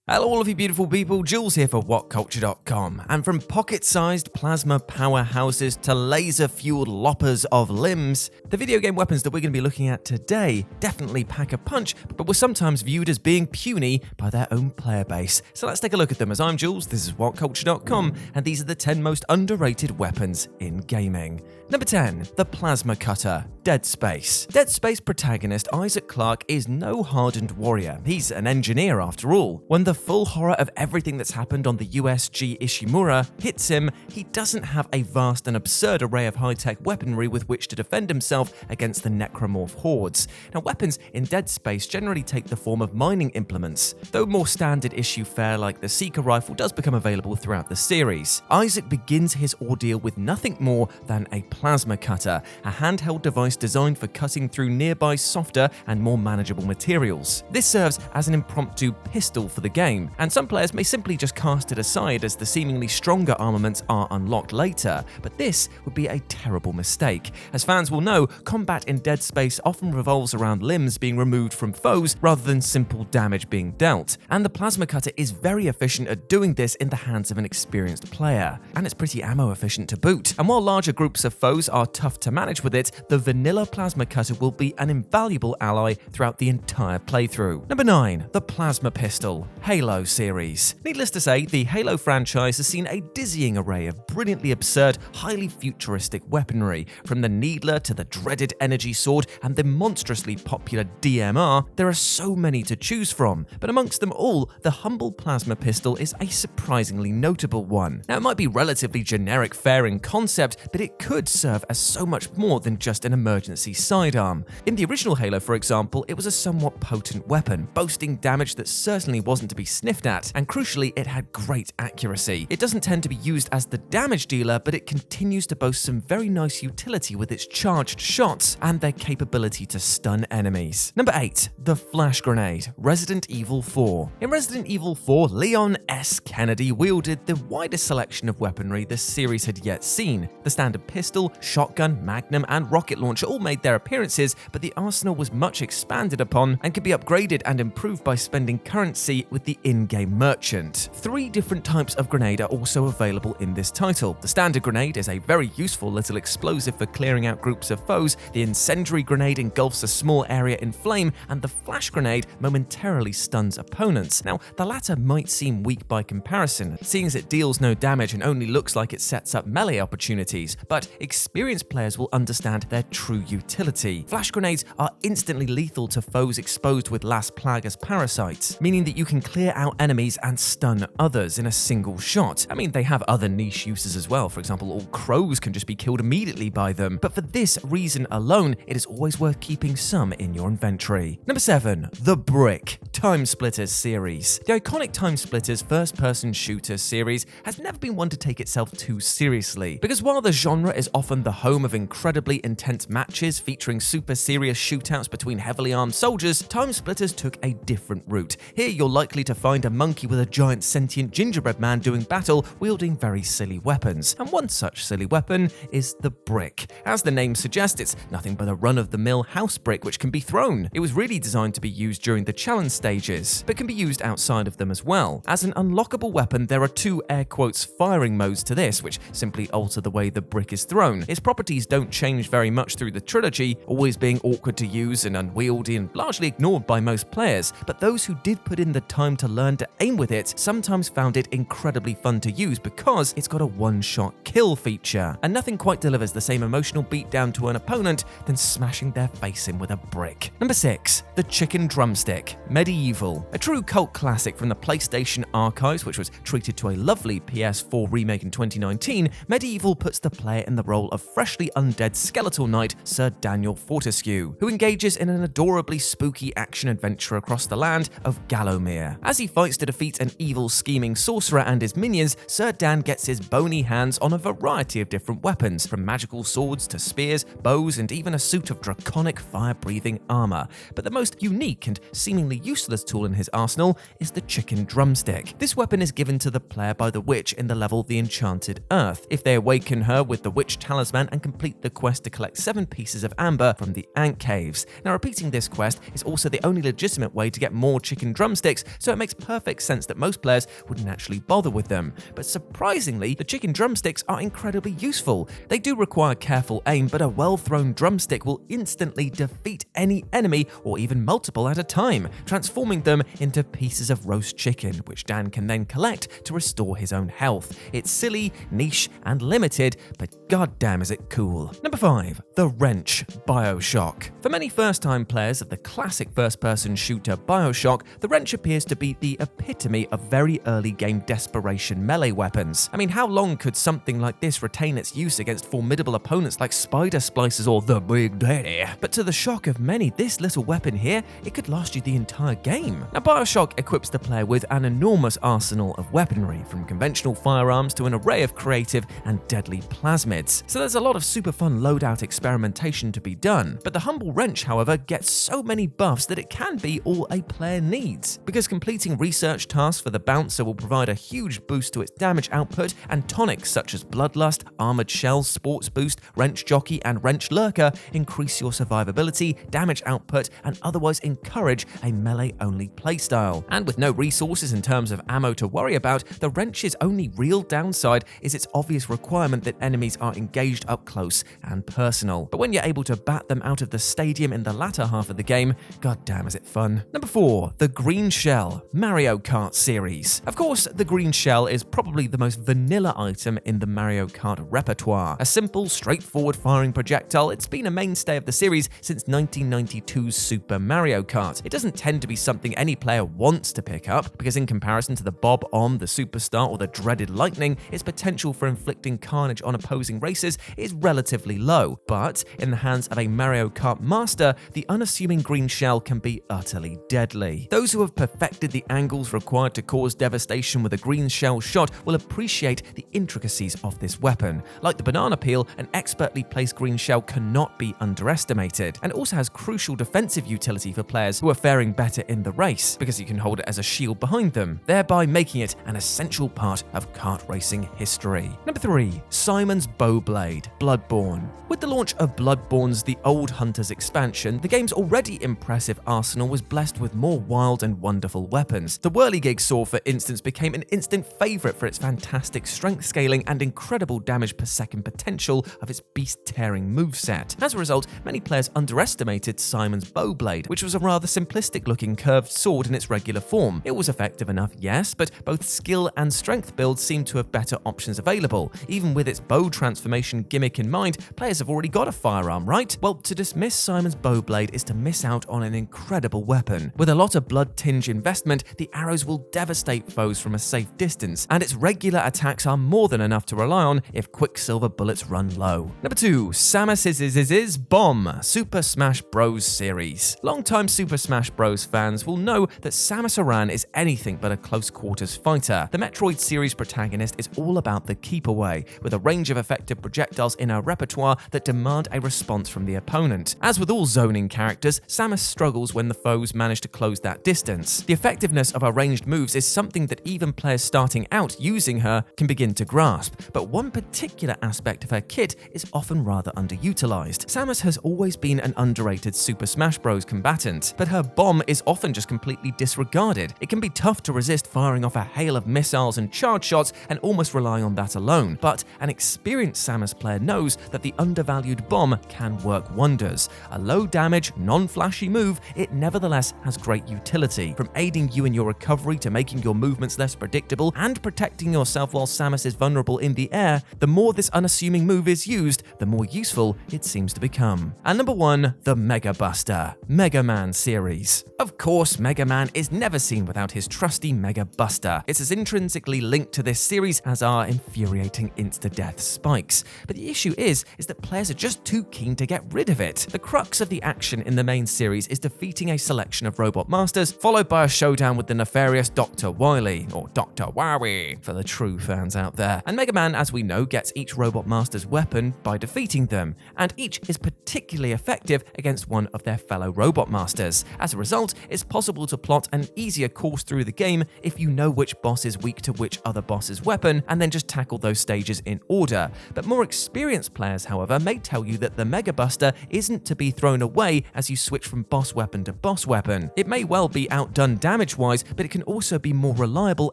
Hello all of you beautiful people, Jules here for WhatCulture.com, and from pocket-sized plasma powerhouses to laser-fueled loppers of limbs, the video game weapons that we're going to be looking at today definitely pack a punch, but were sometimes viewed as being puny by their own player base. So let's take a look at them. As I'm Jules, this is WhatCulture.com, and these are the 10 most underrated weapons in gaming. Number 10, the Plasma Cutter, Dead Space. Dead Space protagonist Isaac Clarke is no hardened warrior. He's an engineer after all. When the full horror of everything that's happened on the USG Ishimura hits him, he doesn't have a vast and absurd array of high-tech weaponry with which to defend himself against the necromorph hordes. Now, weapons in Dead Space generally take the form of mining implements, though more standard issue fare like the Seeker rifle does become available throughout the series. Isaac begins his ordeal with nothing more than a Plasma Cutter, a handheld device designed for cutting through nearby softer and more manageable materials. This serves as an impromptu pistol for the game, and some players may simply just cast it aside as the seemingly stronger armaments are unlocked later, but this would be a terrible mistake. As fans will know, combat in Dead Space often revolves around limbs being removed from foes rather than simple damage being dealt, and the Plasma Cutter is very efficient at doing this in the hands of an experienced player, and it's pretty ammo efficient to boot. And while larger groups of foes are tough to manage with it, the vanilla Plasma Cutter will be an invaluable ally throughout the entire playthrough. Number 9, the Plasma Pistol, Halo series. Needless to say, the Halo franchise has seen a dizzying array of brilliantly absurd, highly futuristic weaponry. From the Needler to the dreaded Energy Sword and the monstrously popular DMR, there are so many to choose from, but amongst them all, the humble Plasma Pistol is a surprisingly notable one. Now, it might be relatively generic fare in concept, but it could serve as so much more than just an emergency sidearm. In the original Halo, for example, it was a somewhat potent weapon, boasting damage that certainly wasn't to be sniffed at, and crucially, it had great accuracy. It doesn't tend to be used as the damage dealer, but it continues to boast some very nice utility with its charged shots and their capability to stun enemies. Number 8, the Flash Grenade, Resident Evil 4. In Resident Evil 4, Leon S. Kennedy wielded the widest selection of weaponry the series had yet seen. The standard pistol, shotgun, magnum, and rocket launcher all made their appearances, but the arsenal was much expanded upon and could be upgraded and improved by spending currency with the in-game merchant. 3 different types of grenade are also available in this title. The standard grenade is a very useful little explosive for clearing out groups of foes, the incendiary grenade engulfs a small area in flame, and the flash grenade momentarily stuns opponents. Now, the latter might seem weak by comparison, seeing as it deals no damage and only looks like it sets up melee opportunities, but experienced players will understand their true utility. Flash grenades are instantly lethal to foes exposed with Las Plagas parasites, meaning that you can clear out enemies and stun others in a single shot. I mean, they have other niche uses as well. For example, all crows can just be killed immediately by them, but for this reason alone, it is always worth keeping some in your inventory. Number 7, the Brick, TimeSplitters series. The iconic TimeSplitters first-person shooter series has never been one to take itself too seriously, because while the genre is often the home of incredibly intense matches featuring super serious shootouts between heavily armed soldiers, TimeSplitters took a different route. Here you're likely to find a monkey with a giant sentient gingerbread man doing battle, wielding very silly weapons. And one such silly weapon is the Brick. As the name suggests, it's nothing but a run-of-the-mill house brick which can be thrown. It was really designed to be used during the challenge stages, but can be used outside of them as well. As an unlockable weapon, there are 2 air quotes firing modes to this, which simply alter the way the brick is thrown. Its properties don't change very much through the trilogy, always being awkward to use and unwieldy and largely ignored by most players, but those who did put in the time to learn to aim with it sometimes found it incredibly fun to use because it's got a one-shot kill feature, and nothing quite delivers the same emotional beatdown to an opponent than smashing their face in with a brick. Number 6, the Chicken Drumstick, MediEvil. A true cult classic from the PlayStation archives, which was treated to a lovely PS4 remake in 2019, MediEvil puts the player in the role of freshly undead skeletal knight Sir Daniel Fortescue, who engages in an adorably spooky action-adventure across the land of Gallowmere. As he fights to defeat an evil scheming sorcerer and his minions, Sir Dan gets his bony hands on a variety of different weapons, from magical swords to spears, bows, and even a suit of draconic fire-breathing armor. But the most unique and seemingly useless tool in his arsenal is the Chicken Drumstick. This weapon is given to the player by the witch in the level The Enchanted Earth. If they awaken her with the witch talisman and complete the quest to collect 7 pieces of amber from the Ant Caves. Now, repeating this quest is also the only legitimate way to get more chicken drumsticks, so it it makes perfect sense that most players wouldn't actually bother with them. But surprisingly, the chicken drumsticks are incredibly useful. They do require careful aim, but a well-thrown drumstick will instantly defeat any enemy, or even multiple at a time, transforming them into pieces of roast chicken, which Dan can then collect to restore his own health. It's silly, niche, and limited, but goddamn is it cool. Number 5. The Wrench, BioShock. For many first-time players of the classic first-person shooter BioShock, the wrench appears to be the epitome of very early game desperation melee weapons. I mean, how long could something like this retain its use against formidable opponents like Spider Splicers or the Big Daddy? But to the shock of many, this little weapon here, it could last you the entire game. Now, BioShock equips the player with an enormous arsenal of weaponry, from conventional firearms to an array of creative and deadly plasmids. So there's a lot of super fun loadout experimentation to be done. But the humble wrench, however, gets so many buffs that it can be all a player needs. Because completing research tasks for the bouncer will provide a huge boost to its damage output, and tonics such as Bloodlust, Armored Shell, Sports Boost, Wrench Jockey, and Wrench Lurker increase your survivability, damage output, and otherwise encourage a melee-only playstyle. And with no resources in terms of ammo to worry about, the wrench's only real downside is its obvious requirement that enemies are engaged up close and personal. But when you're able to bat them out of the stadium in the latter half of the game, goddamn is it fun. Number 4. The Green Shell, Mario Kart series. Of course, the Green Shell is probably the most vanilla item in the Mario Kart repertoire. A simple, straightforward firing projectile, it's been a mainstay of the series since 1992's Super Mario Kart. It doesn't tend to be something any player wants to pick up, because in comparison to the Bob-omb, the Superstar, or the dreaded Lightning, its potential for inflicting carnage on opposing racers is relatively low. But in the hands of a Mario Kart master, the unassuming green shell can be utterly deadly. Those who have perfected the angles required to cause devastation with a green shell shot will appreciate the intricacies of this weapon. Like the banana peel, an expertly placed green shell cannot be underestimated, and also has crucial defensive utility for players who are faring better in the race, because you can hold it as a shield behind them, thereby making it an essential part of kart racing history. Number 3. Simon's Bowblade, Bloodborne. With the launch of Bloodborne's The Old Hunters expansion, the game's already impressive arsenal was blessed with more wild and wonderful weapons. The Whirligig Saw, for instance, became an instant favourite for its fantastic strength scaling and incredible damage per second potential of its beast-tearing moveset. As a result, many players underestimated Simon's Bowblade, which was a rather simplistic-looking curved sword in its regular form. It was effective enough, yes, but both skill and strength builds seemed to have better options available. Even with its bow transformation gimmick in mind, players have already got a firearm, right? Well, to dismiss Simon's Bowblade is to miss out on an incredible weapon. With a lot of blood-tinge investment, the arrows will devastate foes from a safe distance, and its regular attacks are more than enough to rely on if Quicksilver bullets run low. Number 2. Samus's Bomb, Super Smash Bros. Series. Longtime Super Smash Bros. Fans will know that Samus Aran is anything but a close-quarters fighter. The Metroid series protagonist is all about the keep away, with a range of effective projectiles in her repertoire that demand a response from the opponent. As with all zoning characters, Samus struggles when the foes manage to close that distance. The effectiveness of her ranged moves is something that even players starting out using her can begin to grasp, but one particular aspect of her kit is often rather underutilized. Samus has always been an underrated Super Smash Bros. Combatant, but her bomb is often just completely disregarded. It can be tough to resist firing off a hail of missiles and charge shots and almost relying on that alone, but an experienced Samus player knows that the undervalued bomb can work wonders. A low damage, non-flashy move, it nevertheless has great utility, from aiding you in your recovery to making your movements less predictable and protecting yourself while Samus is vulnerable in the air. The more this unassuming move is used, the more useful it seems to become. And number 1, the Mega Buster, Mega Man series. Of course, Mega Man is never seen without his trusty Mega Buster. It's as intrinsically linked to this series as are infuriating insta-death spikes. But the issue is that players are just too keen to get rid of it. The crux of the action in the main series is defeating a selection of robot masters, followed by a showdown with the nefarious Dr. Wily, or Dr. Wowie for the true fans out there. And Mega Man, as we know, gets each robot master's weapon by defeating them, and each is particularly effective against one of their fellow robot masters. As a result, it's possible to plot an easier course through the game if you know which boss is weak to which other boss's weapon, and then just tackle those stages in order. But more experienced players, however, may tell you that the Mega Buster isn't to be thrown away as you switch from boss weapon to boss weapon. It may well be outdone damage damage-wise, but it can also be more reliable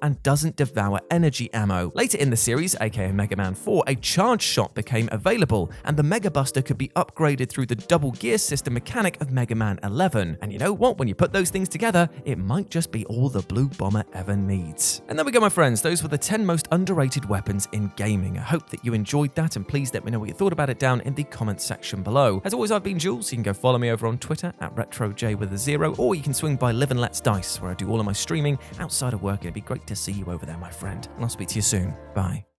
and doesn't devour energy ammo. Later in the series, aka Mega Man 4, a charge shot became available, and the Mega Buster could be upgraded through the double gear system mechanic of Mega Man 11. And you know what? When you put those things together, it might just be all the Blue Bomber ever needs. And there we go, my friends. Those were the 10 most underrated weapons in gaming. I hope that you enjoyed that, and please let me know what you thought about it down in the comments section below. As always, I've been Jules. You can go follow me over on Twitter at RetroJ, or you can swing by Live and Let's Dice, where I do all of my streaming outside of work. It'd be great to see you over there, my friend. And I'll speak to you soon. Bye.